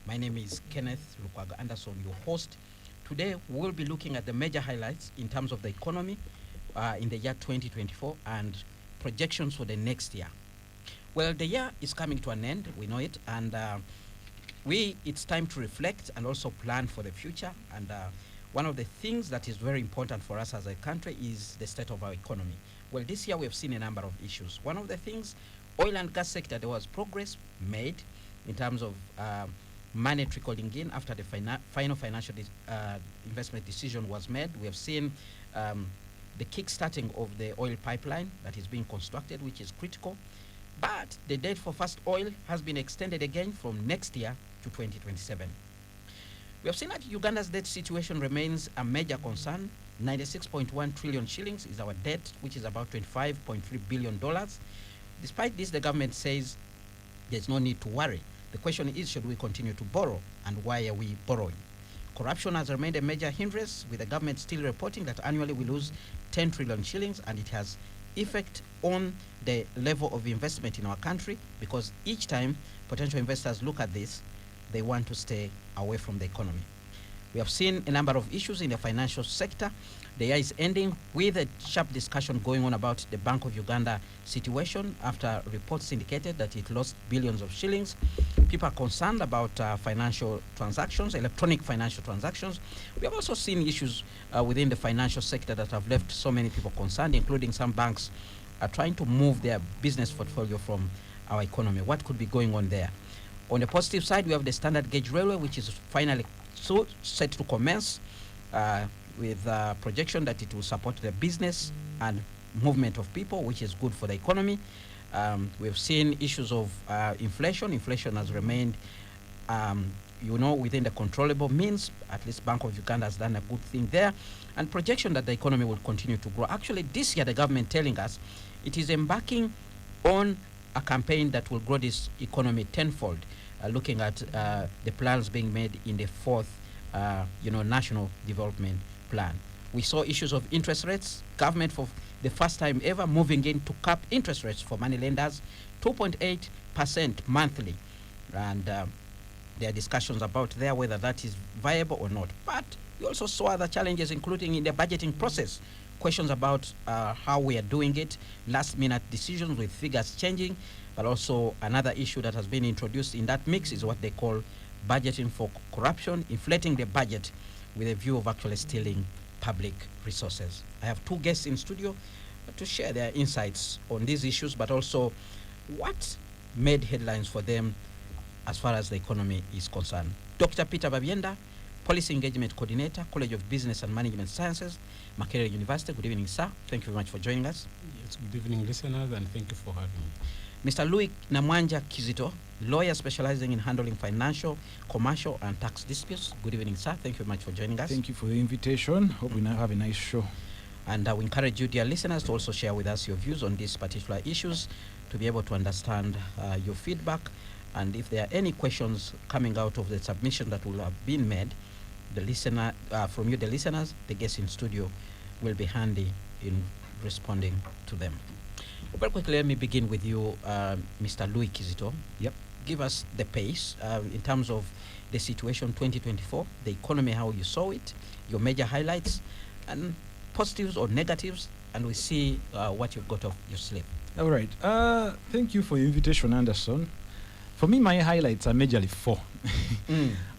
My name is Kenneth Lukwaga Anderson, your host. Today, we'll be looking at the major highlights in terms of the economy in the year 2024 and projections for the next year. Well, the year is coming to an end, we know it, and it's time to reflect and also plan for the future. And one of the things that is very important for us as a country is the state of our economy. Well, this year we have seen a number of issues. One of the things, oil and gas sector, there was progress made in terms of money trickling in after the final financial investment decision was made. We have seen the kick-starting of the oil pipeline that is being constructed, which is critical. But the date for first oil has been extended again from next year to 2027. We have seen that Uganda's debt situation remains a major concern. 96.1 trillion shillings is our debt, which is about $25.3 billion. Despite this, the government says there's no need to worry. The question is, should we continue to borrow, and why are we borrowing? Corruption has remained a major hindrance, with the government still reporting that annually we lose 10 trillion shillings, and it has effect on the level of investment in our country, because each time potential investors look at this, they want to stay away from the economy. We have seen a number of issues in the financial sector. The year is ending with a sharp discussion going on about the Bank of Uganda situation after reports indicated that it lost billions of shillings. People are concerned about financial transactions, electronic financial transactions. We have also seen issues within the financial sector that have left so many people concerned, including some banks are trying to move their business portfolio from our economy. What could be going on there? On the positive side, we have the standard gauge railway, which is finally set to commence with projection that it will support the business and movement of people, which is good for the economy. We've seen issues of inflation. Inflation has remained, within the controllable means. At least Bank of Uganda has done a good thing there. And projection that the economy will continue to grow. Actually, this year, the government telling us it is embarking on a campaign that will grow this economy tenfold, looking at the plans being made in the fourth, national development plan. We saw issues of interest rates. Government, for the first time ever, moving in to cap interest rates for money lenders, 2.8% monthly. And there are discussions about there whether that is viable or not. But we also saw other challenges, including in the budgeting process. Questions about how we are doing it, last-minute decisions with figures changing, but also another issue that has been introduced in that mix is what they call budgeting for corruption, inflating the budget with a view of actually stealing public resources. I have two guests in studio to share their insights on these issues, but also what made headlines for them as far as the economy is concerned. Dr. Peter Babyenda, Policy Engagement Coordinator, College of Business and Management Sciences, Makerere University. Good evening, sir. Thank you very much for joining us. Yes, good evening, listeners, and thank you for having me. Mr. Louis Namwanja Kizito, lawyer specializing in handling financial, commercial, and tax disputes. Good evening, sir. Thank you very much for joining us. Thank you for the invitation. Hope we now have a nice show. And we encourage you, dear listeners, to also share with us your views on these particular issues to be able to understand your feedback. And if there are any questions coming out of the submission that will have been made, the listener, from you, the listeners, the guests in studio will be handy in responding to them. Very quickly, let me begin with you, Mr. Louis Kizito. Yep. Give us the pace in terms of the situation 2024, the economy, how you saw it, your major highlights, and positives or negatives, and we see what you've got up your sleeve. All right. Thank you for your invitation, Anderson. For me, my highlights are majorly four.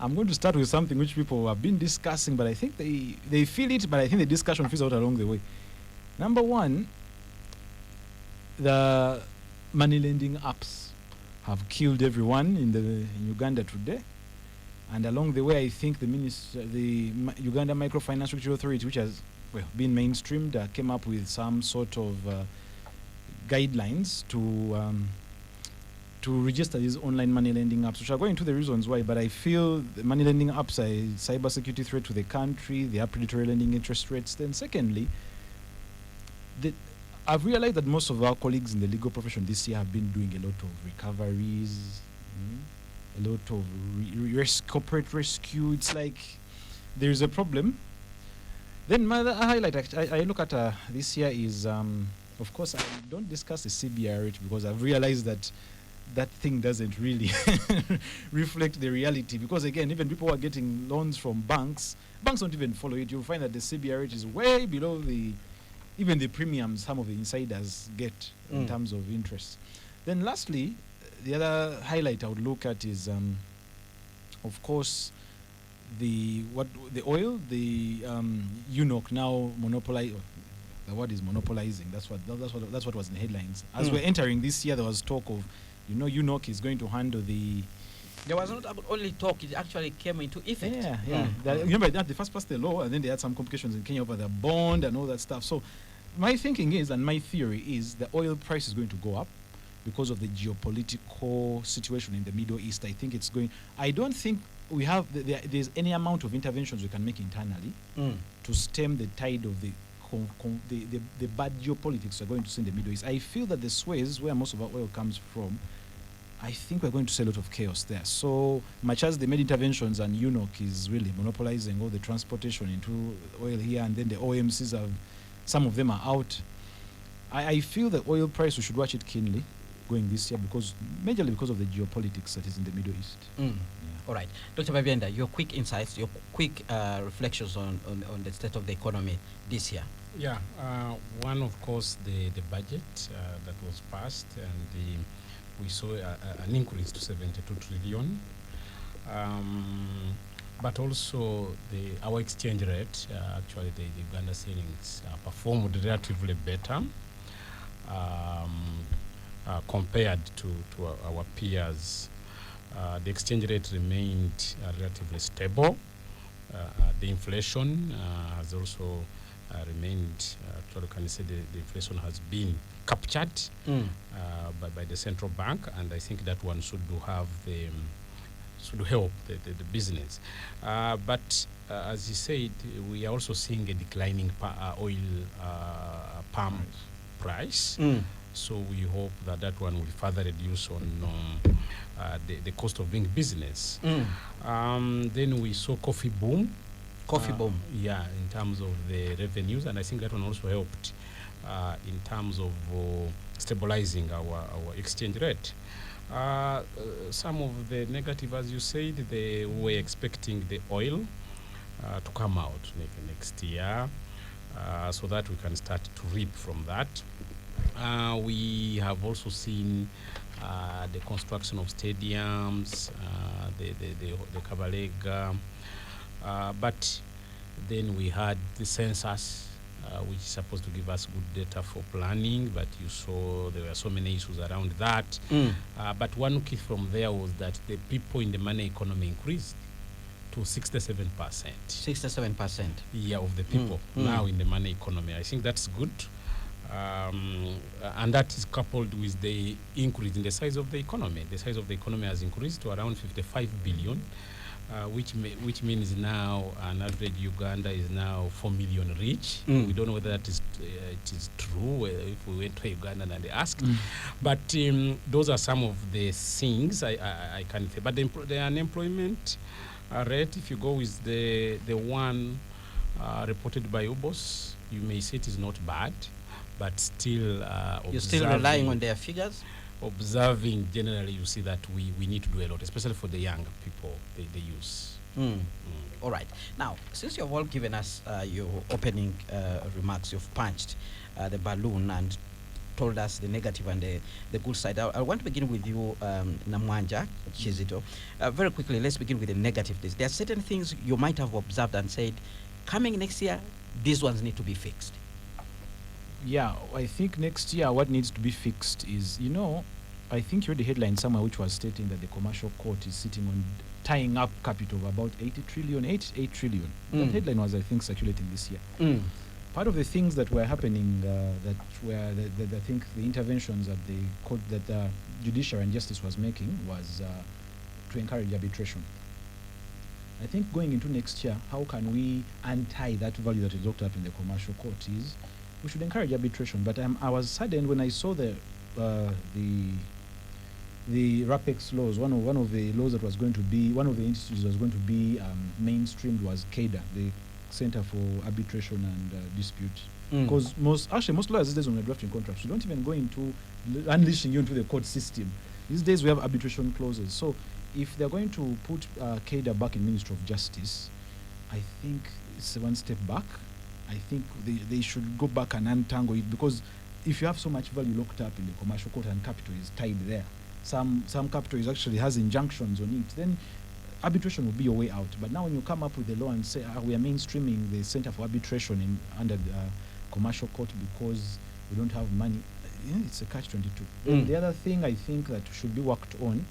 I'm going to start with something which people have been discussing, but I think they feel it, but I think the discussion feels out along the way. Number one, the money lending apps have killed everyone in Uganda today. And along the way, I think the Uganda Microfinance Regulatory Authority, which has been mainstreamed, came up with some sort of guidelines to register these online money lending apps, which are going into the reasons why, but I feel the money lending apps are a cybersecurity threat to the country. They are predatory lending interest rates. Then secondly, I've realized that most of our colleagues in the legal profession this year have been doing a lot of recoveries, a lot of corporate rescue. It's like there's a problem. Then my other highlight I look at this year is, of course, I don't discuss the CBR rate because I've realized that that thing doesn't really reflect the reality, because again, even people who are getting loans from banks don't even follow it. You'll find that the CBR rate is way below even the premiums some of the insiders get in terms of interest. Then lastly, the other highlight I would look at is, of course, the oil, the UNOC now monopolize. The word is monopolizing. That's what was in the headlines. As we're entering this year, there was talk of, UNOC is going to handle the. There was not only talk; it actually came into effect. Yeah. Remember that they first passed the law, and then they had some complications in Kenya over the bond and all that stuff. So, my thinking is, and my theory is, the oil price is going to go up because of the geopolitical situation in the Middle East. I think it's going. I don't think we have there's any amount of interventions we can make internally to stem the tide of the bad geopolitics we're going to see in the Middle East. I feel that the Suez, where most of our oil comes from, I think we're going to see a lot of chaos there. So much as they made interventions and UNOC is really monopolizing all the transportation into oil here, and then the OMCs some of them are out. I feel the oil price, we should watch it keenly going this year, majorly because of the geopolitics that is in the Middle East. Yeah. All right. Dr. Babienda, your quick insights, your quick reflections on the state of the economy this year. Yeah, one, of course, the budget that was passed, and we saw an increase to 72 trillion. But also our exchange rate, actually the Uganda shillings performed relatively better compared to our peers. The exchange rate remained relatively stable. The inflation has also remained, actually can say the inflation has been captured by the central bank, and I think that one should help the business. But as you said, we are also seeing a declining oil palm price. So we hope that one will further reduce on the cost of doing business. Then we saw coffee boom. Yeah, in terms of the revenues, and I think that one also helped in terms of stabilizing our exchange rate. Some of the negative, as you said, they were expecting the oil to come out next year, so that we can start to reap from that. We have also seen the construction of stadiums, the Kabalega, but then we had the census, which is supposed to give us good data for planning, but you saw there were so many issues around that. But one key from there was that the people in the money economy increased to 67%. 67%? Yeah, of the people now in the money economy. I think that's good. And that is coupled with the increase in the size of the economy. The size of the economy has increased to around 55 billion. Which means now an average Uganda is now 4 million rich. We don't know whether that is it is true if we went to Uganda and they asked. But those are some of the things I can say. But the unemployment rate, if you go with the one reported by UBOS, you may say it is not bad, but still you're still relying on their figures? Observing generally, you see that we need to do a lot, especially for the young people, the youth. All right. Now, since you've all given us your opening remarks, you've punched the balloon and told us the negative and the good side. I want to begin with you, Namwanja Chizito. Very quickly, let's begin with the negative. There are certain things you might have observed and said, coming next year, these ones need to be fixed. Yeah, I think next year what needs to be fixed is, I think you read the headline somewhere which was stating that the commercial court is sitting on tying up capital of about 8 trillion. That headline was, I think, circulating this year. Part of the things that were happening, I think the interventions that the court, that the judiciary and justice was making was to encourage arbitration. I think going into next year, how can we untie that value that is locked up in the commercial court is we should encourage arbitration. But I was saddened when I saw the RAPEX laws. One of the laws that was going to be, one of the institutes that was going to be mainstreamed was CADA, the Center for Arbitration and Dispute. Because most lawyers these days when they're drafting contracts, we don't even go into unleashing you into the court system. These days we have arbitration clauses. So if they're going to put CADA back in Ministry of Justice, I think it's one step back. I think they should go back and untangle it, because if you have so much value locked up in the commercial court and capital is tied there, some capital is actually has injunctions on it, then arbitration will be your way out. But now when you come up with the law and say we are mainstreaming the Center for Arbitration under the commercial court because we don't have money, it's a catch-22. The other thing I think that should be worked on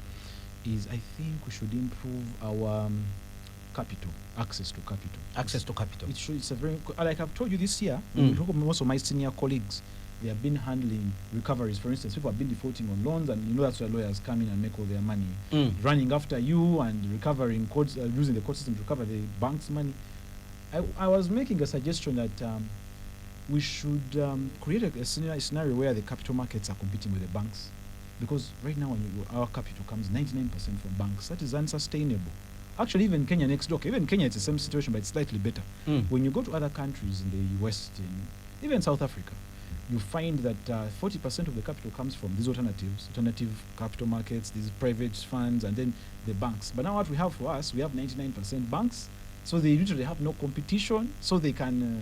is I think we should improve our capital, access to capital. Access to capital. It's a very, like I've told you this year, when we talk about most of my senior colleagues, they have been handling recoveries. For instance, people have been defaulting on loans, and you know that's where lawyers come in and make all their money, running after you and recovering courts, using the court system to recover the bank's money. I was making a suggestion that we should create a scenario where the capital markets are competing with the banks, because right now when our capital comes 99% from banks. That is unsustainable. Actually, even Kenya next door. Even Kenya, it's the same situation, but it's slightly better. When you go to other countries in the West, even South Africa, you find that 40% of the capital comes from these alternative capital markets, these private funds, and then the banks. But now what we have for us, we have 99% banks, so they literally have no competition, so they can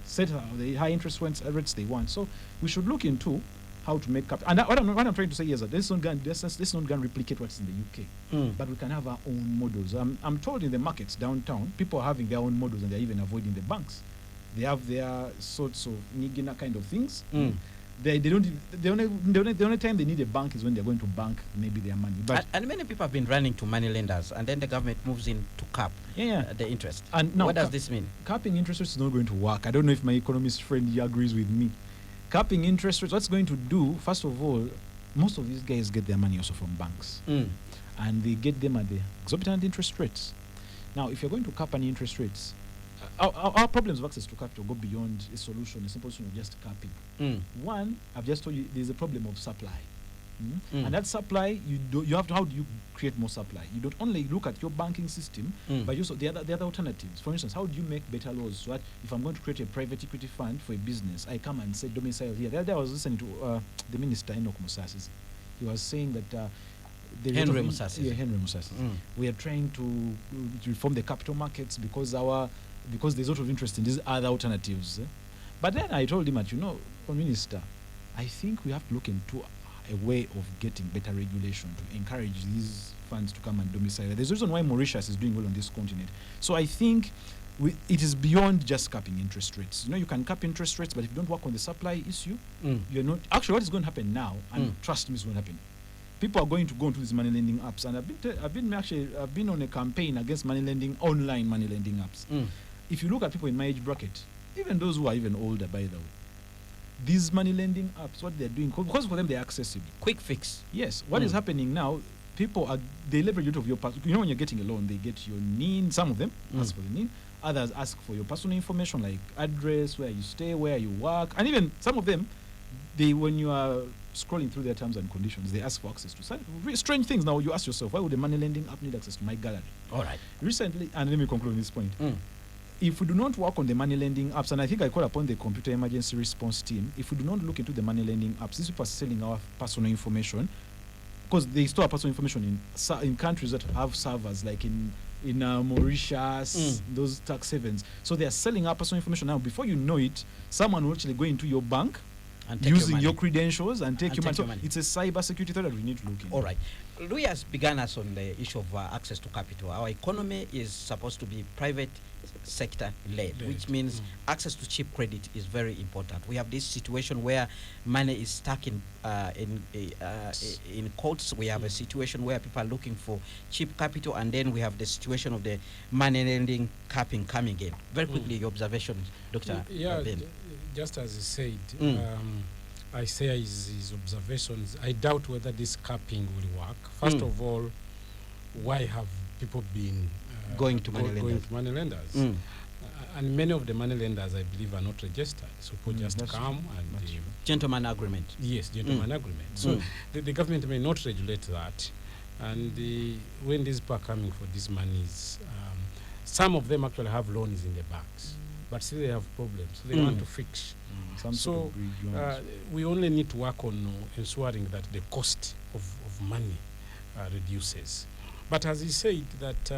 set the high interest rates they want. So we should look into how to make capital. And what I'm trying to say is that let's not go and replicate what's in the UK, but we can have our own models. I'm told in the markets downtown, people are having their own models and they're even avoiding the banks. They have their sorts of Nigina kind of things. The only time they need a bank is when they're going to bank maybe their money. But and many people have been running to money lenders, and then the government moves in to cap the interest. And now what does this mean? Capping interest rates is not going to work. I don't know if my economist friend here agrees with me. Capping interest rates, what's going to do, first of all, most of these guys get their money also from banks. And they get them at the exorbitant interest rates. Now, if you're going to cap any interest rates, our problems of access to capital go beyond a solution, a simple solution of just capping. One, I've just told you, there's a problem of supply. And that supply, how do you create more supply? You don't only look at your banking system, but also the other alternatives. For instance, how do you make better laws so that if I'm going to create a private equity fund for a business, I come and say domicile here. The other day I was listening to the minister, Enoch Musasi. He was saying that Henry Musasi. Henry Musasi. We are trying to reform the capital markets because there's a lot of interest in these other alternatives. But then I told him that, Minister, I think we have to look into a way of getting better regulation to encourage these funds to come and domicile. There's a reason why Mauritius is doing well on this continent. So I think it is beyond just capping interest rates. You can cap interest rates, but if you don't work on the supply issue, you're not. Actually, what is going to happen now, and trust me, it's going to happen. People are going to go into these money lending apps, and I've been on a campaign against online money lending apps. If you look at people in my age bracket, even those who are even older, by the way, these money lending apps, what they're doing, because for them they're accessible. Quick fix. Yes. What is happening now, they leverage out of your when you're getting a loan, they get your NIN, some of them ask for the NIN, others ask for your personal information like address, where you stay, where you work, and even some of them, when you are scrolling through their terms and conditions, they ask for access to strange things. Now you ask yourself, why would a money lending app need access to my gallery? All right. Recently, and let me conclude on this point. If we do not work on the money lending apps, and I think I call upon the computer emergency response team, if we do not look into the money lending apps, these people are selling our personal information, because they store our personal information in countries that have servers, like in Mauritius, those tax havens. So they are selling our personal information now. Before you know it, someone will actually go into your bank and using your credentials and take your money. So it's a cyber security threat that we need to look into. All right. Louis has begun us on the issue of access to capital. Our economy is supposed to be private sector led, which means access to cheap credit is very important. We have this situation where money is stuck in courts. We have a situation where people are looking for cheap capital, and then we have the situation of the money lending capping coming in. Very quickly, your observations, Dr. Ben. Just as he said, I say his observations. I doubt whether this capping will work. First of all, why have people been going to money lenders? And many of the money lenders, I believe, are not registered. So people just come and gentleman agreement. Yes, gentleman agreement. So the government may not regulate that. And when these people are coming for these monies, some of them actually have loans in the banks. but still they have problems. So they want to fix. Some So sort of bridge loans. we only need to work on ensuring that the cost of money reduces. But as he said, that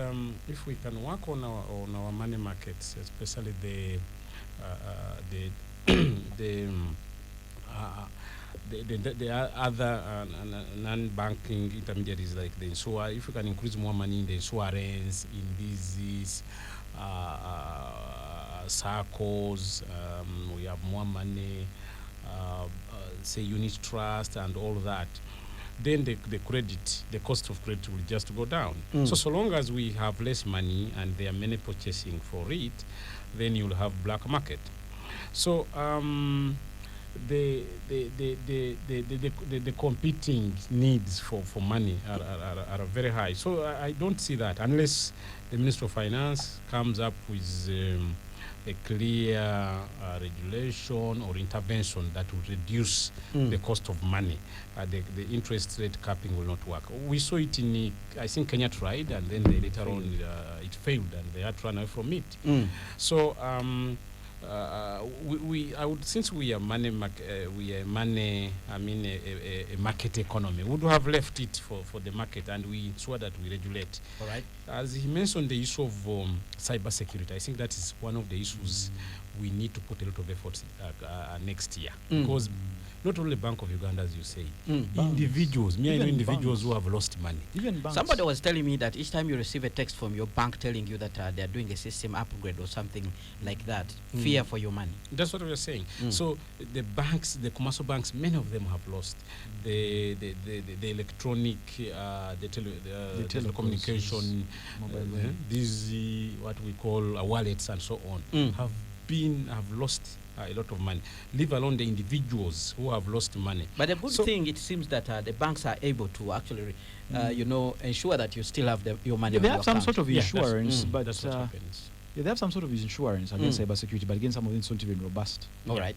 if we can work on our money markets, especially the other non-banking intermediaries like the insurer, if we can increase more money in the insurance, in these circles, we have more money, say unit trust and all that, then the cost of credit will just go down. So long as we have less money and there are many purchasing for it, then you'll have black market. So the competing needs for money are very high. So I don't see that unless the Minister of Finance comes up with a clear regulation or intervention that will reduce the cost of money. The interest rate capping will not work. We saw it in, I think Kenya tried, and then later on it failed, and they had to run away from it. So since we are a market economy, we would have left it for the market, and we ensure that we regulate. All right. As he mentioned, the issue of cyber security, I think that is one of the issues we need to put a lot of effort next year, because not only Bank of Uganda, as you say, individuals, I know individuals who have lost money. Even banks. Somebody was telling me that each time you receive a text from your bank telling you that they are doing a system upgrade or something like that, fear for your money. That's what we are saying. So the banks, the commercial banks, many of them have lost the electronic, the telecommunication, these what we call wallets and so on, have lost a lot of money, leave alone the individuals who have lost money. But the good thing, it seems that the banks are able to actually, ensure that you still have your money. Yeah, they on have your some account. sort of insurance, but that's what happens. yeah, they have some sort of insurance against cybersecurity, but again, some of them not even robust. All right.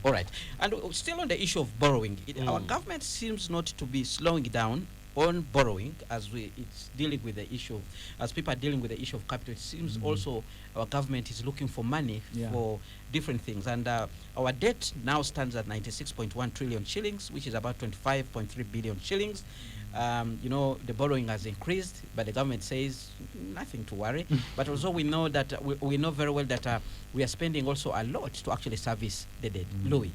All right. And still on the issue of borrowing, our government seems not to be slowing down on borrowing as it's dealing with the issue as people are dealing with the issue of capital. It seems also our government is looking for money for different things, and our debt now stands at 96.1 trillion shillings, which is about 25.3 billion shillings. The borrowing has increased, but the government says nothing to worry. But also we know that we know very well that we are spending also a lot to actually service the debt. Louis.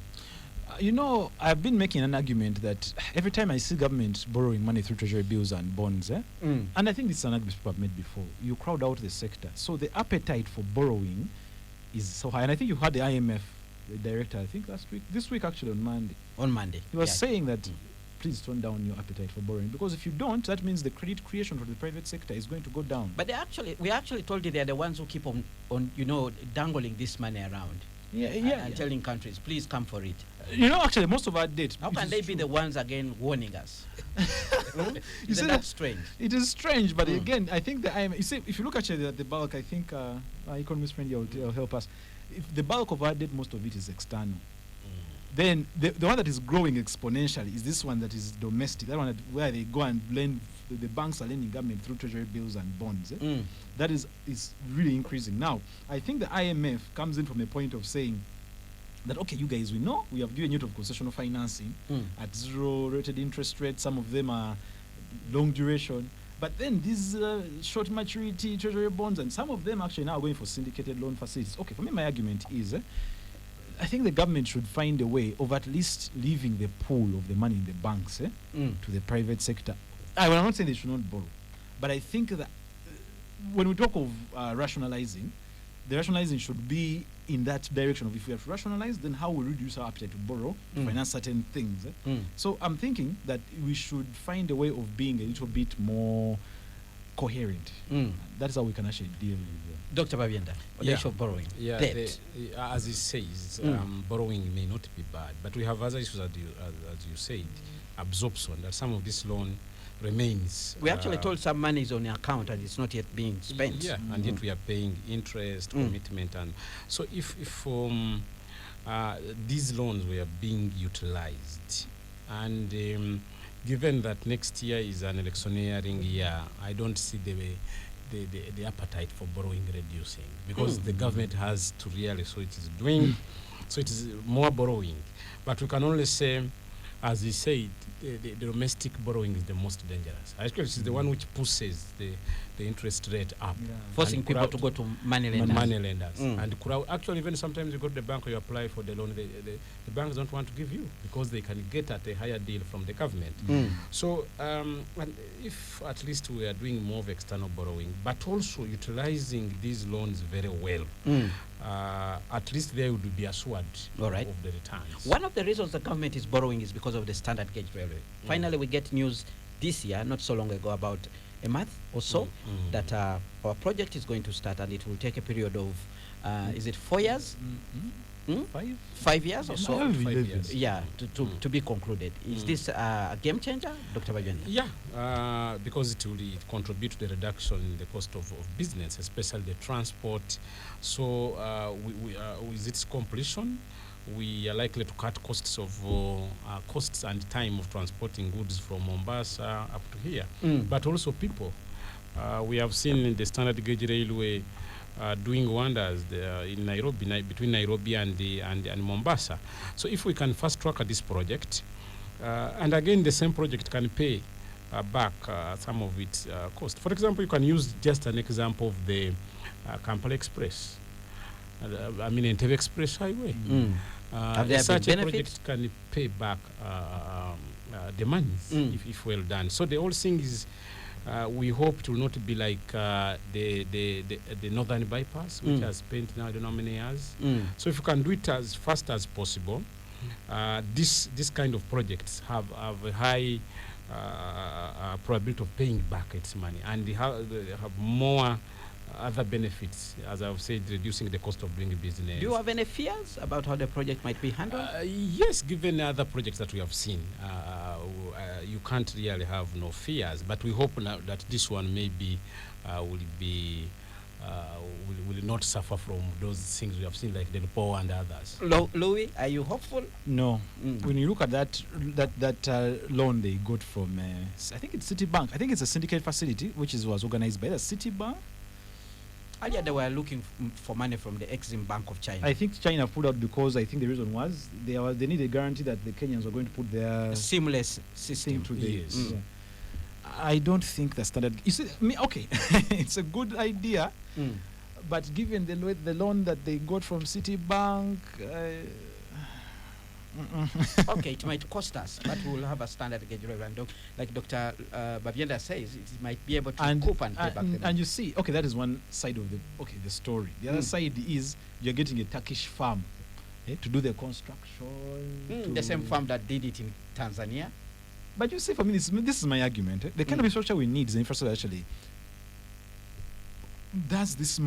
I've been making an argument that every time I see government borrowing money through treasury bills and bonds, and I think this is an argument people have made before, you crowd out the sector. So the appetite for borrowing is so high. And I think you heard the IMF, the director, I think this week actually on Monday. He was saying that please tone down your appetite for borrowing, because if you don't, that means the credit creation for the private sector is going to go down. But we actually told you they are the ones who keep on dangling this money around. And telling countries, please come for it. Actually, most of our debt. How can they be the ones again warning us? Isn't that strange? It is strange, but again, I think the IMF. You see, if you look actually at the bulk, I think our economist friend will help us. If the bulk of our debt, most of it is external. Then the one that is growing exponentially is this one that is domestic. That one where they go and lend. The banks are lending government through treasury bills and bonds. That is really increasing. Now, I think the IMF comes in from a point of saying that, okay, you guys, we know we have given you of concessional financing at zero rated interest rates. Some of them are long duration. But then these short maturity treasury bonds, and some of them actually now are going for syndicated loan facilities. Okay, for me, my argument is I think the government should find a way of at least leaving the pool of the money in the banks to the private sector. I'm not saying they should not borrow, but I think that when we talk of rationalizing, the rationalizing should be in that direction of if we have to rationalize, then how we reduce our appetite to borrow to finance certain things. So I'm thinking that we should find a way of being a little bit more coherent. That's how we can actually deal with Dr. Babienda, on the issue of borrowing. Debt. As he says, borrowing may not be bad, but we have other issues, as you said, absorption, that some of this loan remains. We actually told some money is on the account and it's not yet being spent. Yeah, and yet we are paying interest, commitment, and so if these loans were being utilized, and given that next year is an electioneering year, I don't see the appetite for borrowing reducing, because the government has to really, so it is doing, so it is more borrowing. But we can only say, as he said, the domestic borrowing is the most dangerous. Actually, it's the one which pushes the interest rate up. Yeah. Forcing And people to go to money lenders. money lenders. Mm. And actually, even sometimes you go to the bank or you apply for the loan, the banks don't want to give you because they can get at a higher deal from the government. Mm. So, and if at least we are doing more of external borrowing, but also utilizing these loans very well, Mm. at least they would be assured All right. of the returns. One of the reasons the government is borrowing is because of the standard gauge railway. Finally, we get news this year, not so long ago, about a month or so, that our project is going to start, and it will take a period of, is it 4 years? Mm? 5 years or so? 5 years. Yeah, to be concluded. Is this a game changer, Dr. Bajwani? Yeah, because it will contribute to the reduction in the cost of business, especially the transport. So with its completion, we are likely to cut costs of costs and time of transporting goods from Mombasa up to here, but also people. We have seen the standard gauge railway doing wonders there in Nairobi, between Nairobi and Mombasa. So if we can fast track this project, and again the same project can pay back some of its cost. For example, you can use just an example of the Kampala Express. I mean, Entebbe Express Highway. Have there Such been a benefits? project can pay back the money if well done. So the whole thing is, we hope it will not be like the northern bypass, which has spent now I don't know how many years. So if you can do it as fast as possible, this kind of projects have a high probability of paying back its money, and they have more other benefits, as I've said, reducing the cost of doing business. Do you have any fears about how the project might be handled? Yes, given other projects that we have seen, you can't really have no fears. But we hope now that this one maybe will not suffer from those things we have seen, like the Poor and others. Louis, are you hopeful? No. When you look at that loan they got from, I think it's Citibank. I think it's a syndicate facility which was organized by the Citibank. Earlier they were looking for money from the Exim Bank of China. I think China pulled out because I think the reason was they need a guarantee that the Kenyans were going to put their a seamless system. thing to the. Yes. Yeah. I don't think the standard. You see, okay, it's a good idea, but given the loan that they got from Citibank. Okay, it might cost us, but we will have a standard gauge railway. And like Dr. Babyenda says, it might be able to cope and pay back the money. And you see, okay, that is one side of the story. The other side is you're getting a Turkish firm to do the construction. The same firm that did it in Tanzania. But you see, for me, this is my argument. The kind of infrastructure we need is infrastructure actually does this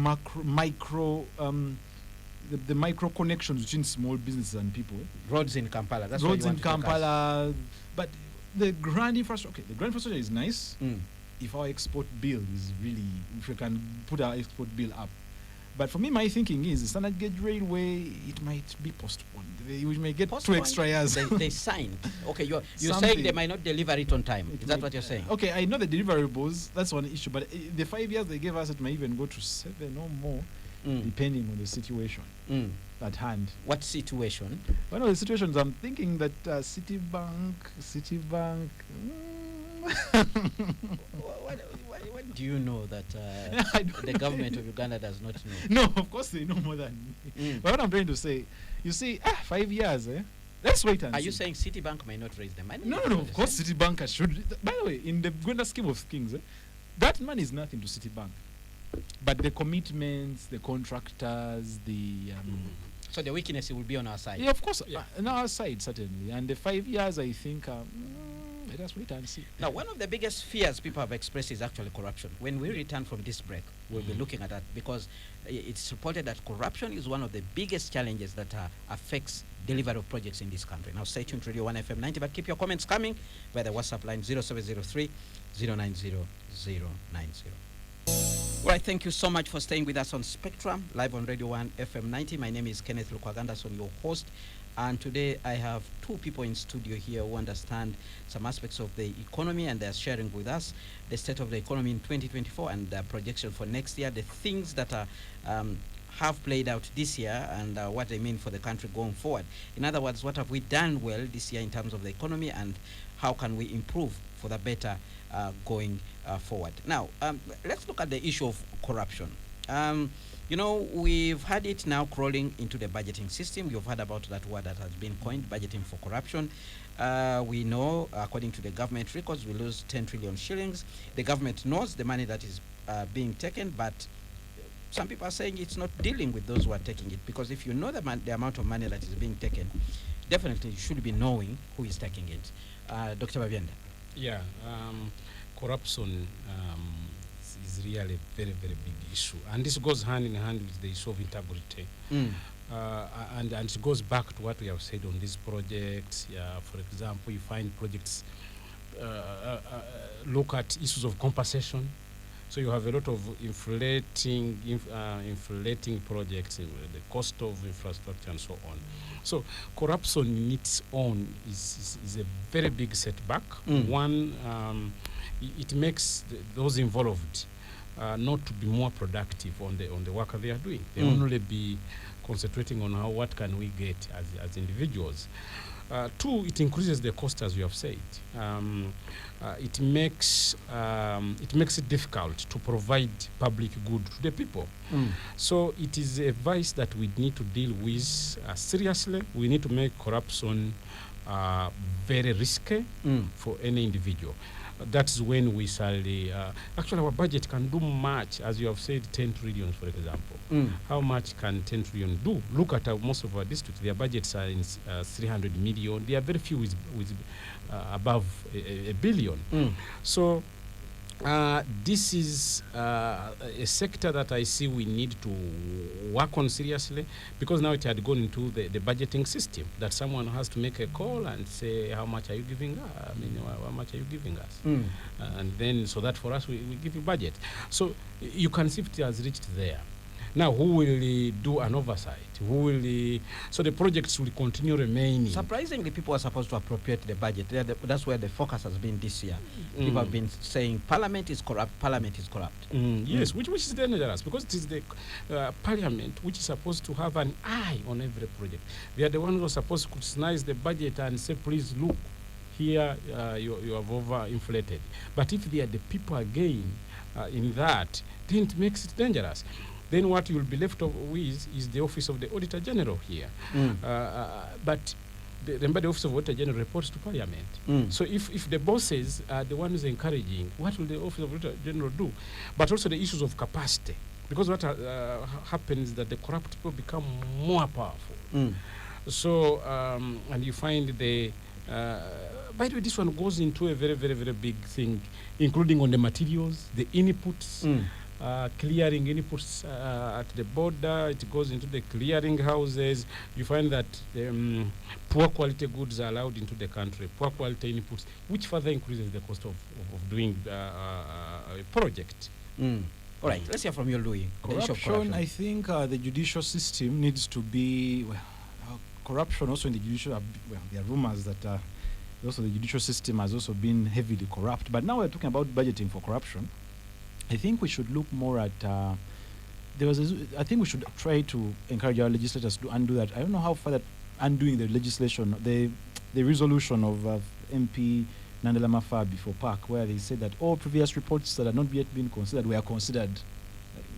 the micro connections between small businesses and people. Roads in Kampala. That's roads what you in want to Kampala. But the grand infrastructure, the grand infrastructure is nice focus. if our export bill is really, if we can put our export bill up. But for me, my thinking is the standard gauge railway, it might be postponed. We may get 2 extra years. They signed. Okay, you're saying Something. they might not deliver it on time. Is that what you're saying? Okay, I know the deliverables, that's one issue. But the 5 years they gave us, it may even go to 7 or more, depending on the situation at hand. What situation? One of the situations I'm thinking that Citibank. What do you know that the government of Uganda does not know? No, of course they know more than me. But what I'm trying to say, you see, 5 years, let's wait and see. Are you saying Citibank may not raise the money? No, of course Citibank should. By the way, in the Uganda scheme of things, that money is nothing to Citibank. But the commitments, the contractors, so the weakness will be on our side. Yeah, of course, on our side certainly. And the 5 years, I think, let us wait and see. Now, one of the biggest fears people have expressed is actually corruption. When we return from this break, we'll be looking at that, because it's reported that corruption is one of the biggest challenges that affects delivery of projects in this country. Now, stay tuned to Radio 1 FM 90, but keep your comments coming by the WhatsApp line 0703 090 090. All right, thank you so much for staying with us on Spectrum, live on Radio 1 FM 90. My name is Kenneth Lukwaganda, so your host And today I have two people in studio here who understand some aspects of the economy, and they're sharing with us the state of the economy in 2024 and the projection for next year, the things that are have played out this year, and what they mean for the country going forward. In other words, what have we done well this year in terms of the economy, and how can we improve for the better going forward. Now, let's look at the issue of corruption. You know, we've had it now crawling into the budgeting system. You've heard about that word that has been coined, budgeting for corruption. We know, according to the government records, we lose 10 trillion shillings. The government knows the money that is being taken, but some people are saying it's not dealing with those who are taking it, because if you know the amount of money that is being taken, definitely you should be knowing who is taking it. Dr. Babyenda. Yeah, corruption is really a very, very big issue. And this goes hand in hand with the issue of integrity. And it goes back to what we have said on these projects. For example, you find projects look at issues of compensation. So you have a lot of inflating projects, the cost of infrastructure and so on. So corruption in its own is a very big setback. One, it makes those involved not to be more productive on the work that they are doing. They only be concentrating on what can we get as individuals. Two, it increases the cost, as you have said. It makes it difficult to provide public good to the people. So it is a vice that we need to deal with seriously. We need to make corruption very risky for any individual. That's when we shall actually our budget can do much, as you have said, 10 trillion, for example. How much can 10 trillion do? Look at most of our districts. Their budgets are in 300 million. There are very few with above a billion. So this is a sector that I see we need to work on seriously, because now it had gone into the budgeting system, that someone has to make a call and say, how much are you giving us? I mean, how much are you giving us? And then, so that for us, we give you budget. So you can see if it has reached there. Now, who will do an oversight? Who will so the projects will continue remaining? Surprisingly, people are supposed to appropriate the budget. That's where the focus has been this year. People have been saying Parliament is corrupt, Parliament is corrupt. Yes, which is dangerous, because it is the Parliament which is supposed to have an eye on every project. They are the ones who are supposed to scrutinize the budget and say, please look, here you have overinflated. But if they are the people again in that, then it makes it dangerous. Then what you'll be left with is the Office of the Auditor General here. But remember, the Office of Auditor General reports to Parliament. So if the bosses are the ones encouraging, what will the Office of Auditor General do? But also the issues of capacity. Because what happens is that the corrupt people become more powerful. So, and you find by the way, this one goes into a very, very, very big thing, including on the materials, the inputs. Clearing inputs at the border, it goes into the clearing houses. You find that poor quality goods are allowed into the country, poor quality inputs, which further increases the cost of doing a project. All right, let's hear from you, Louis. Corruption, I think the judicial system needs to be, corruption also in the judicial, there are rumors that also the judicial system has also been heavily corrupt. But now we're talking about budgeting for corruption. I think we should look more at, I think we should try to encourage our legislators to undo that. I don't know how far that undoing the legislation, the resolution of MP Nandela Mafa before PAC, where they said that all previous reports that had not yet been considered were considered.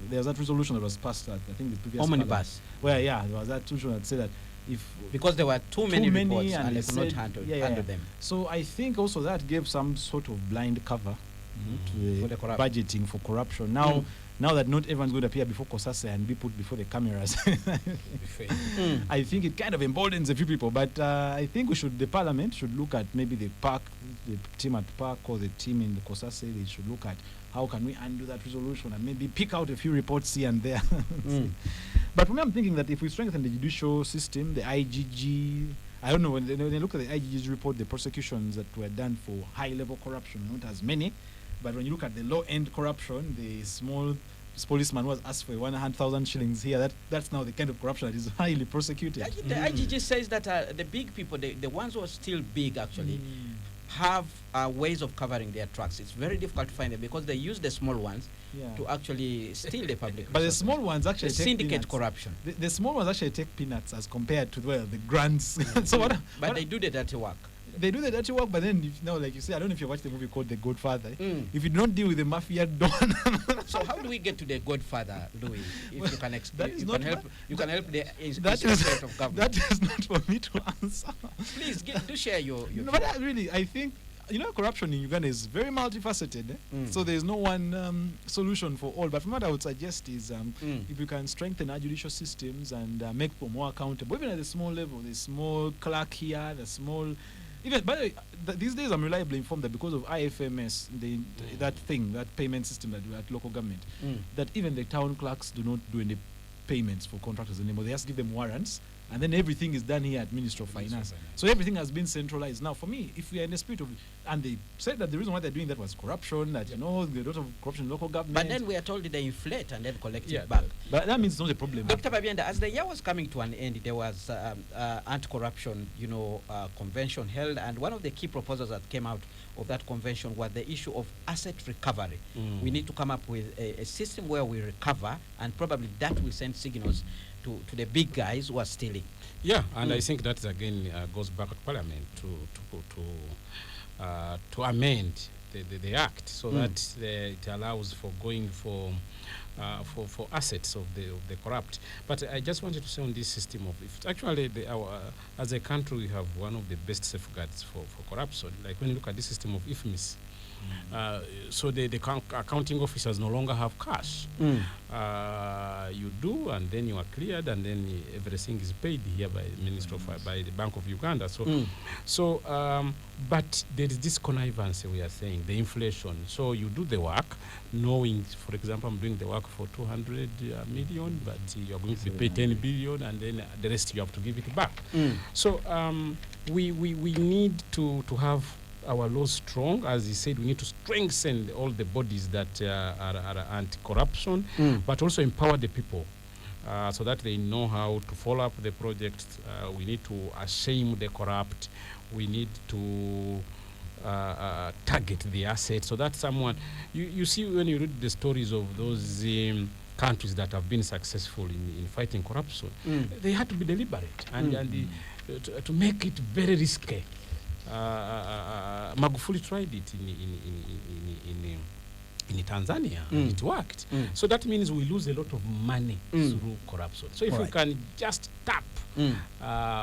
There was that resolution that was passed, I think the previous Omnibus. Well, yeah, there was that resolution that said that because there were too many reports and they could not handle them. So I think also that gave some sort of blind cover to the budgeting for corruption. Now, now that not everyone's going to appear before Kosase and be put before the cameras, I think it kind of emboldens a few people. But I think the Parliament should look at maybe the team at PAC or the team in the Kosase. They should look at how can we undo that resolution and maybe pick out a few reports here and there. But for me, I'm thinking that if we strengthen the judicial system, the IGG, I don't know, when they look at the IGG's report, the prosecutions that were done for high-level corruption, not as many. But when you look at the low-end corruption, the small policeman was asked for 100,000 shillings here. That's now the kind of corruption that is highly prosecuted. The IGG says that the big people, the ones who are still big actually, have ways of covering their tracks. It's very difficult to find them because they use the small ones to actually steal the public. But the small ones actually take syndicate peanuts. Corruption. The small ones actually take peanuts as compared to the grants. So but they do the dirty work. They do the dirty work, but then like you say, I don't know if you watched the movie called The Godfather. If you don't deal with the mafia don. So how do we get to the Godfather, Louis? If you can explain, you can help the that of government. That is not for me to answer. Please do share your. No, but I think corruption in Uganda is very multifaceted. So there is no one solution for all. But from what I would suggest is if you can strengthen our judicial systems and make people more accountable, even at the small level, the small clerk here, the small. Even, by the way, these days I'm reliably informed that because of IFMS, that payment system that we at local government, that even the town clerks do not do any payments for contractors anymore. They just give them warrants, and then everything is done here at Ministry of Finance. So everything has been centralized. Now, for me, if we are in the spirit of, and they said that the reason why they're doing that was corruption, that there's a lot of corruption in local government. But then we are told they inflate and then collect it back. But that means it's not a problem. Dr. Babienda, as the year was coming to an end, there was anti-corruption, convention held, and one of the key proposals that came out of that convention was the issue of asset recovery. We need to come up with a system where we recover, and probably that will send signals to the big guys who are stealing. Yeah, and I think that again goes back to Parliament to amend the act so that it allows for going for assets of the corrupt. But I just wanted to say on this system of, if actually as a country we have one of the best safeguards for corruption. Like when you look at the system of IFMIS, so the accounting officers no longer have cash. You do, and then you are cleared, and then everything is paid here by the Minister by the Bank of Uganda. But there is this connivance we are saying, the inflation. So you do the work, knowing, for example, I'm doing the work for 200 million, but you are going to pay 10 billion, and then the rest you have to give it back. So we need to have our laws strong. As he said, we need to strengthen all the bodies that are anti-corruption, but also empower the people so that they know how to follow up the projects. We need to shame the corrupt. We need to target the assets so that someone, you see when you read the stories of those countries that have been successful in fighting corruption, they had to be deliberate and to make it very risky. Magufuli tried it in Tanzania, and it worked. So that means we lose a lot of money through corruption. So if we can just tap,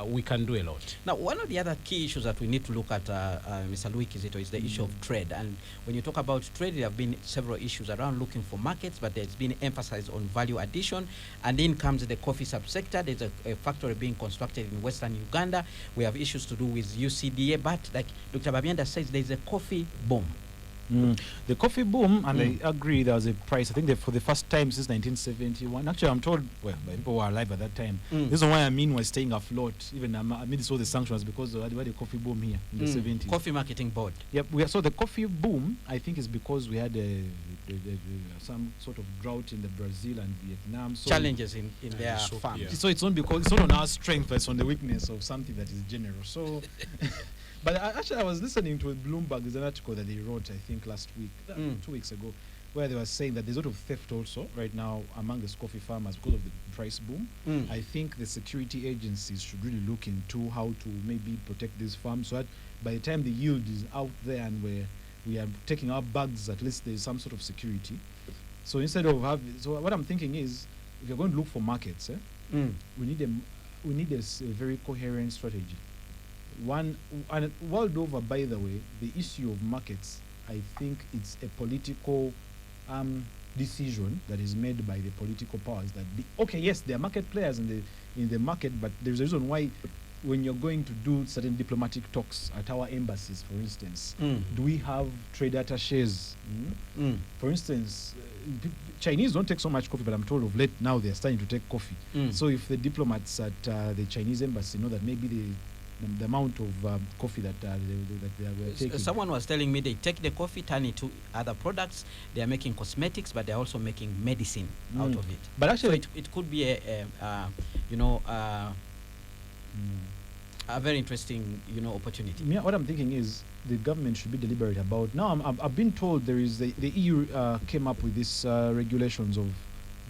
we can do a lot. Now, one of the other key issues that we need to look at, Mr. Louis Kizito, is the issue of trade. And when you talk about trade, there have been several issues around looking for markets, but there's been emphasis on value addition. And then comes the coffee subsector. There's a factory being constructed in Western Uganda. We have issues to do with UCDA, but like Dr. Babienda says, there's a coffee boom. The coffee boom, and I agree, there was a price. I think that for the first time since 1971. Actually, I'm told, well, by people who were alive at that time, this is why Amin was staying afloat, even amidst all the sanctions, because we had a coffee boom here in the 70s. Coffee Marketing Board. Yep. So the coffee boom, I think, is because we had some sort of drought in the Brazil and Vietnam. So challenges in their farms. Yeah. So it's not on our strength, but it's on the weakness of something that is general. So. But I was listening to Bloomberg. There's an article that they wrote, I think, last week, 2 weeks ago, where they were saying that there's a lot of theft also right now among the coffee farmers because of the price boom. I think the security agencies should really look into how to maybe protect these farms so that by the time the yield is out there and we are taking our bags, at least there's some sort of security. So instead of so what I'm thinking is, if you're going to look for markets, we need a very coherent strategy. And world over, by the way, the issue of markets, I think it's a political decision that is made by the political powers that yes, there are market players in the market, but there's a reason why when you're going to do certain diplomatic talks at our embassies, for instance, do we have trade attaches? For instance, Chinese don't take so much coffee, but I'm told of late now they're starting to take coffee. So if the diplomats at the Chinese embassy know that maybe the amount of coffee that they were taking. Someone was telling me they take the coffee, turn it to other products. They are making cosmetics, but they're also making medicine out of it. But actually, so it could be a very interesting, opportunity. Yeah, what I'm thinking is the government should be deliberate about. Now, I've been told there is the EU came up with these regulations of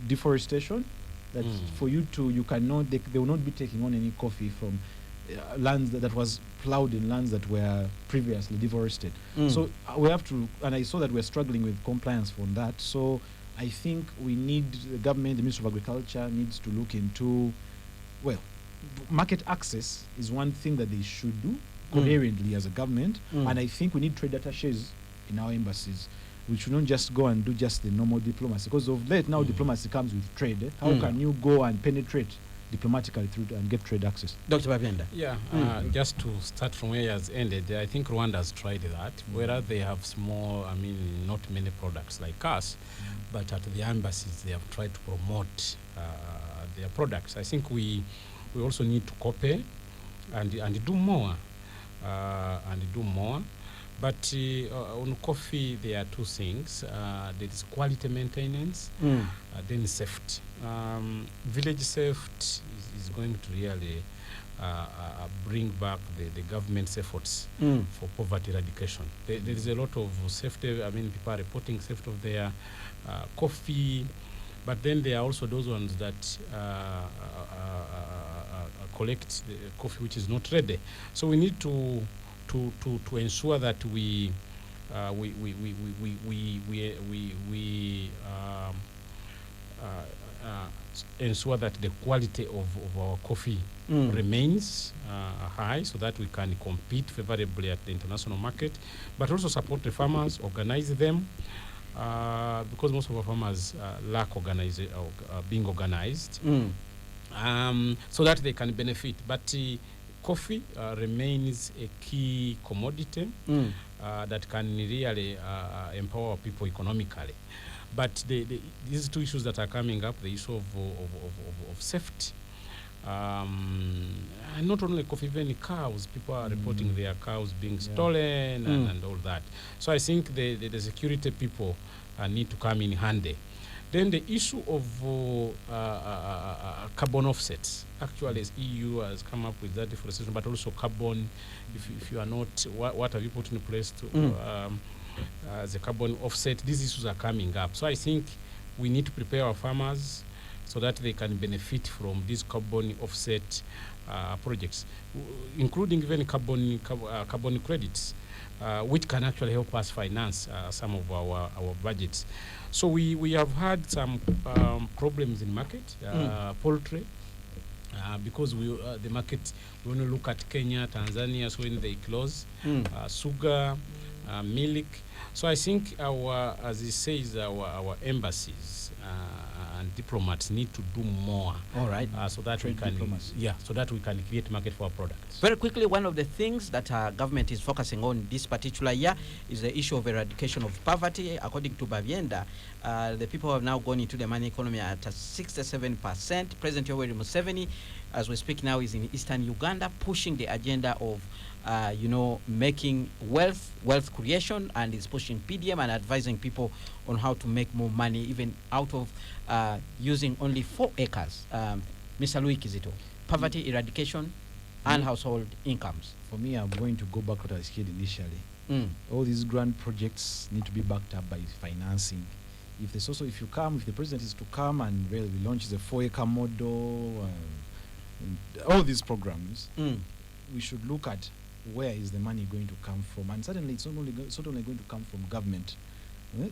deforestation. That for you cannot, they will not be taking on any coffee from lands that was plowed in lands that were previously deforested. So we have to, and I saw that we're struggling with compliance from that. So I think we need the government, the Ministry of Agriculture needs to look into, well, market access is one thing that they should do coherently as a government, and I think we need trade attaches in our embassies. We should not just go and do just the normal diplomacy, because of late now diplomacy comes with trade. How can you go and penetrate diplomatically through and get trade access? Dr. Babyenda. Yeah, just to start from where he has ended, I think Rwanda has tried that, whereas they have small, not many products like us, but at the embassies they have tried to promote their products. I think we also need to copy and do more, But on coffee, there are two things. There is quality maintenance, then safety. Village safety is going to really bring back the government's efforts for poverty eradication. There is a lot of safety. People are reporting safety of their coffee, but then there are also those ones that collect the coffee which is not ready. So we need to ensure that we ensure that the quality of our coffee remains high, so that we can compete favorably at the international market, but also support the farmers, organize them, because most of our farmers lack being organized, so that they can benefit. But coffee remains a key commodity that can really empower people economically. But these two issues that are coming up, the issue of safety, and not only coffee, even cows, people are reporting their cows being stolen and all that. So I think the security people need to come in handy. Then the issue of carbon offsets. Actually, as EU has come up with that deforestation, but also carbon. If you are not, what have you put in place to as a carbon offset? These issues are coming up. So I think we need to prepare our farmers so that they can benefit from these carbon offset projects, including even carbon credits, which can actually help us finance some of our budgets. So we have had some problems in market, poultry, because the market, when we look at Kenya, Tanzania, so when they close, sugar, milk. So I think as he says, our embassies and diplomats need to do more. All right. So that Trade diplomacy. so that we can create market for our products. Very quickly, one of the things that our government is focusing on this particular year is the issue of eradication of poverty. According to Bavyenda, the people have now gone into the money economy at 67%. President Yoweri Museveni, as we speak now, is in eastern Uganda, pushing the agenda of making wealth creation, and is pushing PDM and advising people on how to make more money, even out of using only 4 acres. Mr. Louis Kizito, poverty eradication and household incomes. For me, I'm going to go back to what I said initially. All these grand projects need to be backed up by financing. If the president is to come and we launch the 4-acre model, all these programs, we should look at where is the money going to come from. And certainly it's not only going to come from government.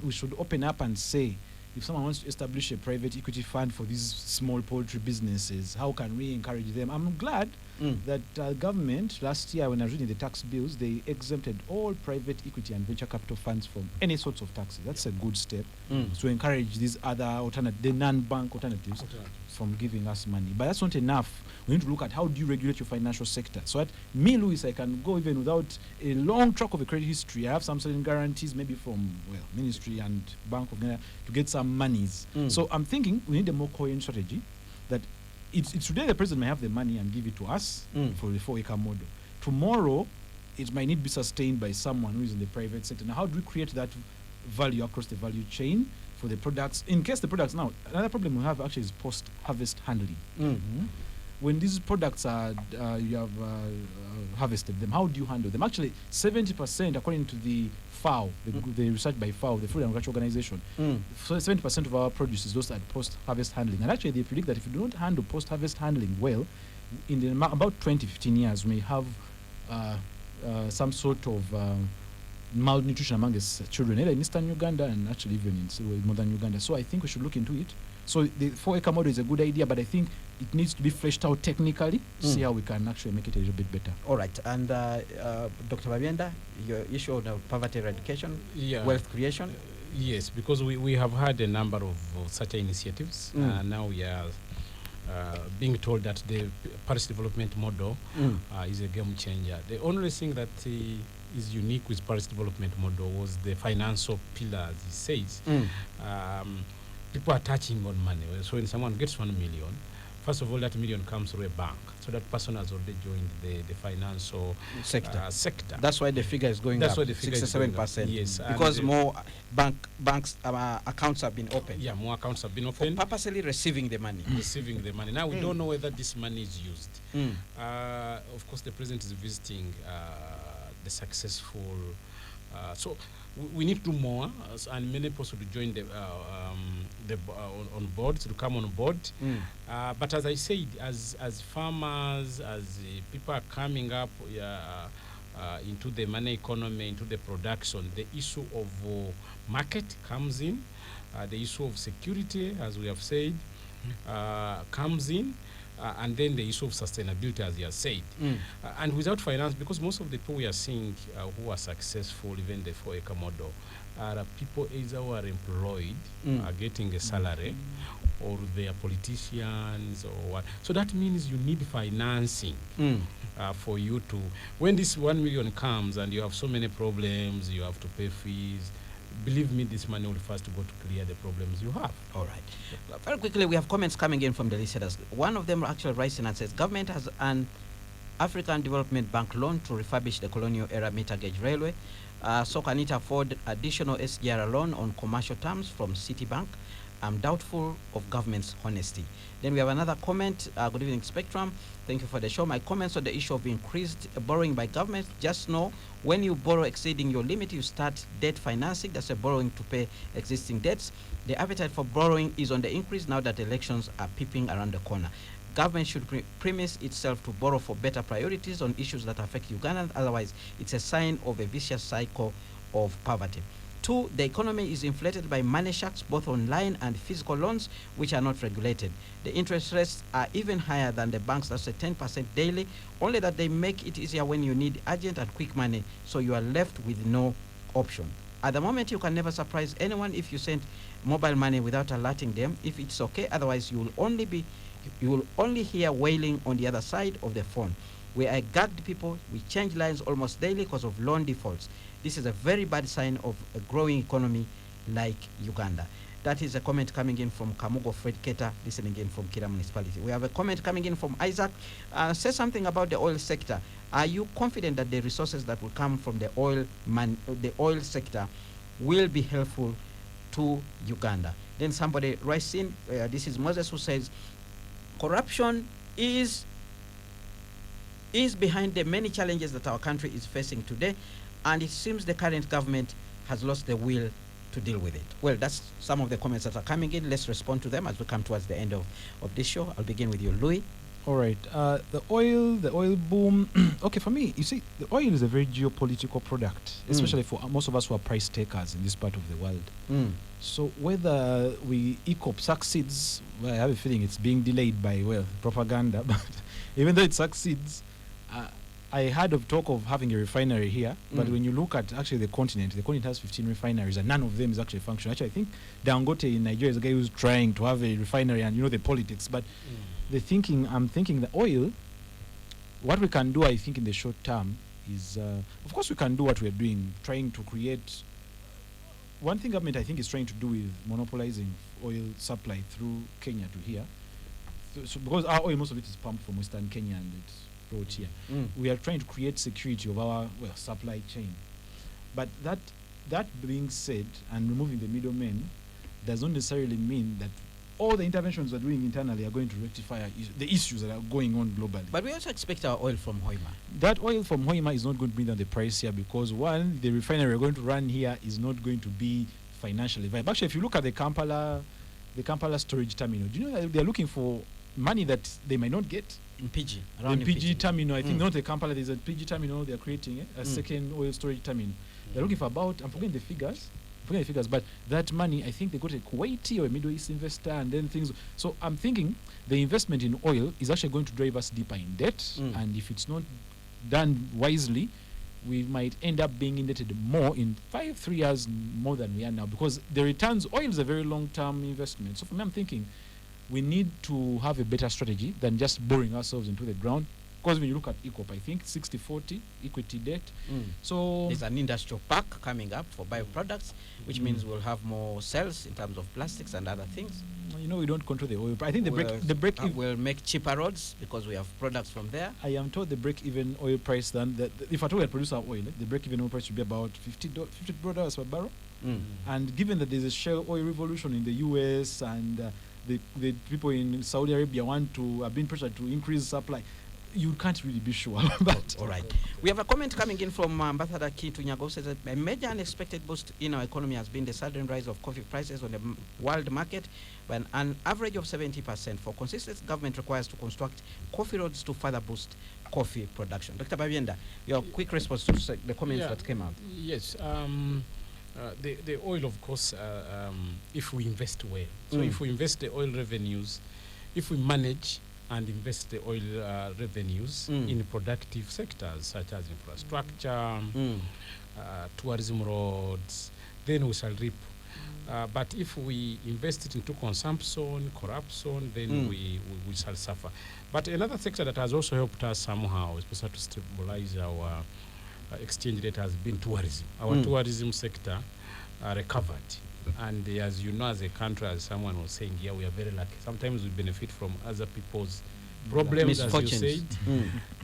We should open up and say, if someone wants to establish a private equity fund for these small poultry businesses, how can we encourage them? I'm glad that government, last year when I was reading the tax bills, they exempted all private equity and venture capital funds from any sorts of taxes. That's a good step to encourage these other the non-bank alternatives from giving us money. But that's not enough. We need to look at how do you regulate your financial sector. So that me, Louis, I can go even without a long track of a credit history. I have some certain guarantees maybe from, Ministry and Bank of Ghana to get some monies. So I'm thinking we need a more coherent strategy that it's today the president may have the money and give it to us for the 4-acre model. tomorrow it might need to be sustained by someone who is in the private sector. Now, how do we create that value across the value chain for the products? In case the products, now, another problem we have actually is post-harvest handling. When these products are, you have harvested them, how do you handle them? Actually, 70%, according to the FAO, the research by FAO, the Food and Agriculture Organization, so 70% of our produce is lost at post-harvest handling. And actually, they predict that if you do not handle post-harvest handling well, in the about 20-15 years, we may have some sort of malnutrition among the children, either in eastern Uganda and actually even in northern Uganda. So I think we should look into it. So the 4-acre model is a good idea, but I think it needs to be fleshed out technically to see how we can actually make it a little bit better. All right. And Dr. Babienda, your issue of poverty eradication, wealth creation? Yes, because we have had a number of such initiatives. Now we are being told that the Paris development model is a game changer. The only thing that is unique with Paris development model was the financial pillar, as he says. People are touching on money. So when someone gets 1 million, first of all, that million comes through a bank. So that person has already joined the financial sector. That's why the figure is going That's up. why the figure is going up. 67%. Yes, because more banks accounts have been opened. Yeah, more accounts have been opened. Purposely receiving the money. Receiving the money. Now we don't know whether this money is used. Of course, the president is visiting the successful. So we need to do more, and many people to join on board, to come on board. But as I said, as farmers, as people are coming up into the money economy, into the production, the issue of market comes in, the issue of security, as we have said, comes in. And then the issue of sustainability, as you have said. And without finance, because most of the people we are seeing who are successful, even the 4-acre model, are people either who are employed, are getting a salary, or they are politicians or what. So that means you need financing for you to, when this 1 million comes and you have so many problems, you have to pay fees, believe me, this money will first go to clear the problems you have. All right. Very quickly, we have comments coming in from the listeners. One of them actually writes in and says, government has an African Development Bank loan to refurbish the colonial era meter gauge railway. So can it afford additional SGR loan on commercial terms from Citibank? I'm doubtful of government's honesty. Then we have another comment. Good evening, Spectrum. Thank you for the show. My comments on the issue of increased borrowing by government. Just know when you borrow exceeding your limit, you start debt financing. That's a borrowing to pay existing debts. The appetite for borrowing is on the increase now that elections are peeping around the corner. Government should premise itself to borrow for better priorities on issues that affect Ugandans. Otherwise, it's a sign of a vicious cycle of poverty. 2, the economy is inflated by money sharks, both online and physical loans, which are not regulated. The interest rates are even higher than the banks, that's a 10% daily, only that they make it easier when you need urgent and quick money, so you are left with no option. At the moment, you can never surprise anyone if you send mobile money without alerting them, if it's okay. Otherwise, you will only hear wailing on the other side of the phone. We are gagged people. We change lines almost daily because of loan defaults. This is a very bad sign of a growing economy like Uganda. That is a comment coming in from Kamugo Fred Keta, listening in from Kira Municipality. We have a comment coming in from Isaac. Say something about the oil sector. Are you confident that the resources that will come from the oil sector will be helpful to Uganda? Then somebody writes in, this is Moses, who says, corruption is behind the many challenges that our country is facing today, and it seems the current government has lost the will to deal with it. Well, that's some of the comments that are coming in. Let's respond to them as we come towards the end of this show. I'll begin with you, Louis. All right. The oil boom. Okay, for me, you see, the oil is a very geopolitical product, especially for most of us who are price takers in this part of the world. So whether ECOP succeeds, well, I have a feeling it's being delayed by, propaganda, but even though it succeeds, I heard of talk of having a refinery here, but when you look at actually the continent has 15 refineries and none of them is actually functional. Actually, I think Dangote in Nigeria is a guy who's trying to have a refinery, and the politics. But I'm thinking the oil, what we can do, I think, in the short term is, of course, we can do what we're doing, trying to create. One thing government, I think, is trying to do with monopolizing oil supply through Kenya to here. So because our oil, most of it is pumped from Western Kenya, and it's throat here. Mm. We are trying to create security of our supply chain. But that being said, and removing the middlemen does not necessarily mean that all the interventions we're doing internally are going to rectify the issues that are going on globally. But we also expect our oil from Hoima. That oil from Hoima is not going to bring down the price here because, one, the refinery we're going to run here is not going to be financially viable. Actually, if you look at the Kampala storage terminal, do you know that they're looking for money that they might not get? In PG. The Around in PG terminal, I think not the Kampala, there's a PG terminal they're creating, a second oil storage terminal. They're looking for about, I'm forgetting the figures, but that money, I think they got a Kuwaiti or a Middle East investor and then things. So I'm thinking the investment in oil is actually going to drive us deeper in debt. And if it's not done wisely, we might end up being indebted more in 3 years more than we are now, because the returns, oil is a very long-term investment. So for me, I'm thinking we need to have a better strategy than just boring ourselves into the ground. Because when you look at ECOP, I think 60-40 equity debt. So there's an industrial park coming up for bioproducts, which means we'll have more cells in terms of plastics and other things. You know, we don't control the oil. I think we'll make cheaper roads because we have products from there. I am told the break-even oil price then if at all we produce our oil, the break-even oil price should be about $50 per barrel. And given that there's a shale oil revolution in the US and the people in Saudi Arabia have been pressured to increase supply, you can't really be sure about that. All right. We have a comment coming in from Ambassador Kintu Nyago, says that a major unexpected boost in our economy has been the sudden rise of coffee prices on the world market by an average of 70%. For consistency, government requires to construct coffee roads to further boost coffee production. Dr. Babienda, your quick response to the comments that came out. Yes. The oil, of course, if we invest well. So if we invest the oil revenues, if we manage and invest the oil revenues in productive sectors such as infrastructure, tourism roads, then we shall reap. But if we invest it into consumption, corruption, then we shall suffer. But another sector that has also helped us somehow, especially to stabilize our exchange rate, has been tourism. Our tourism sector recovered. And as you know, as a country, as someone was saying here, we are very lucky. Sometimes we benefit from other people's problems, as you said,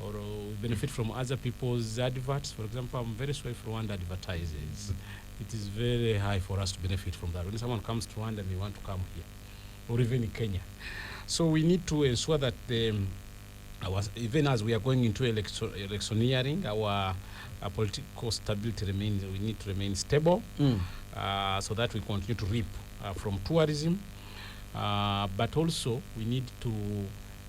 or we benefit from other people's adverts. For example, I'm very sorry for Rwanda advertisers. It is very high for us to benefit from that. When someone comes to Rwanda and they want to come here, or even in Kenya. So we need to ensure that even as we are going into electioneering, our political stability remains. We need to remain stable. So that we continue to reap from tourism. But also, we need to,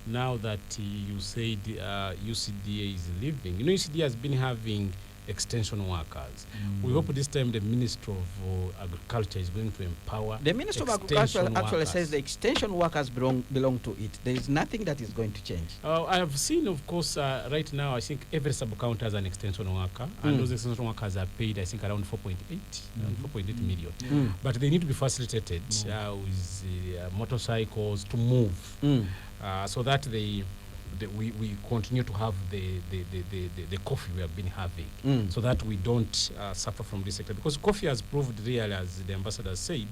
now that you said UCDA is leaving, you know, UCDA has been having extension workers. We hope this time the Minister of Agriculture is going to empower the Minister of Agriculture actually says the extension workers belong to it. There is nothing that is going to change. I have seen, of course, right now, I think every sub-county has an extension worker, and those extension workers are paid, I think, around 4.8 million. But they need to be facilitated with motorcycles to move, so that we continue to have the coffee we have been having, so that we don't suffer from this sector. Because coffee has proved really, as the ambassador said,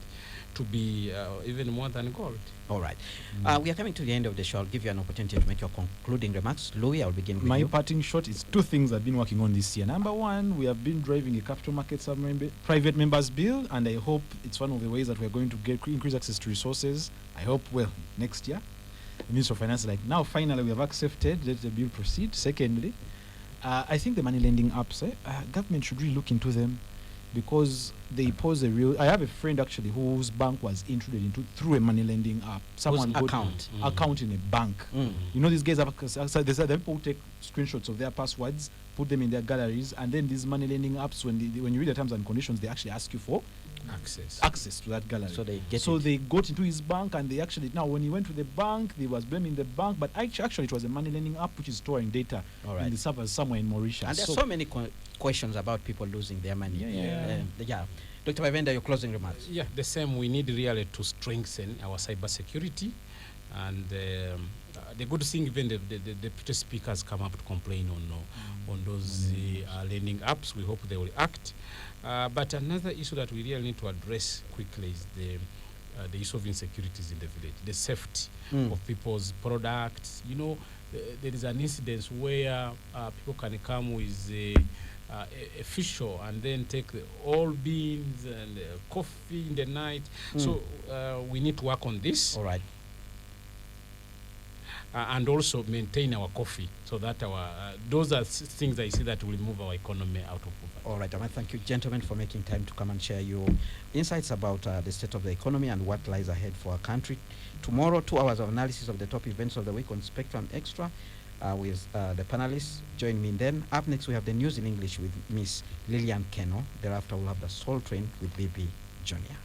to be even more than gold. All right. We are coming to the end of the show. I'll give you an opportunity to make your concluding remarks. Louis, I'll begin with you. My parting shot is 2 things I've been working on this year. Number 1, we have been driving a capital markets private members bill, and I hope it's one of the ways that we're going to increase access to resources. I hope, next year. The Minister of Finance, like, now finally we have accepted, let the bill proceed. Secondly, I think the money lending apps, government should really look into them, because they pose a real. I have a friend actually whose bank was intruded into through a money lending app. Someone account in a bank. You know, these guys have, they said people take screenshots of their passwords, put them in their galleries, and then these money lending apps, when you read the terms and conditions, they actually ask you for access to that gallery. So they got into his bank, and they actually, now when he went to the bank, they was blaming the bank, but actually it was a money lending app which is storing data in the servers somewhere in Mauritius. And there's so many questions about people losing their money. Dr. Babienda, your closing remarks. Yeah, the same. We need really to strengthen our cyber security, and the good thing, even the deputy speakers come up to complain on those lending apps. We hope they will act. But another issue that we really need to address quickly is the issue of insecurities in the village, the safety of people's products. You know, there is an incidence where people can come with a fish and then take all beans and coffee in the night. So we need to work on this. All right. And also maintain our coffee, so that our those are things I see that will move our economy out of poverty. All right, I want to thank you, gentlemen, for making time to come and share your insights about the state of the economy and what lies ahead for our country. Tomorrow, 2 hours of analysis of the top events of the week on Spectrum Extra with the panelists. Join me then. Up next, we have the news in English with Miss Lillian Keno. Thereafter, we'll have the Soul Train with BB Junior.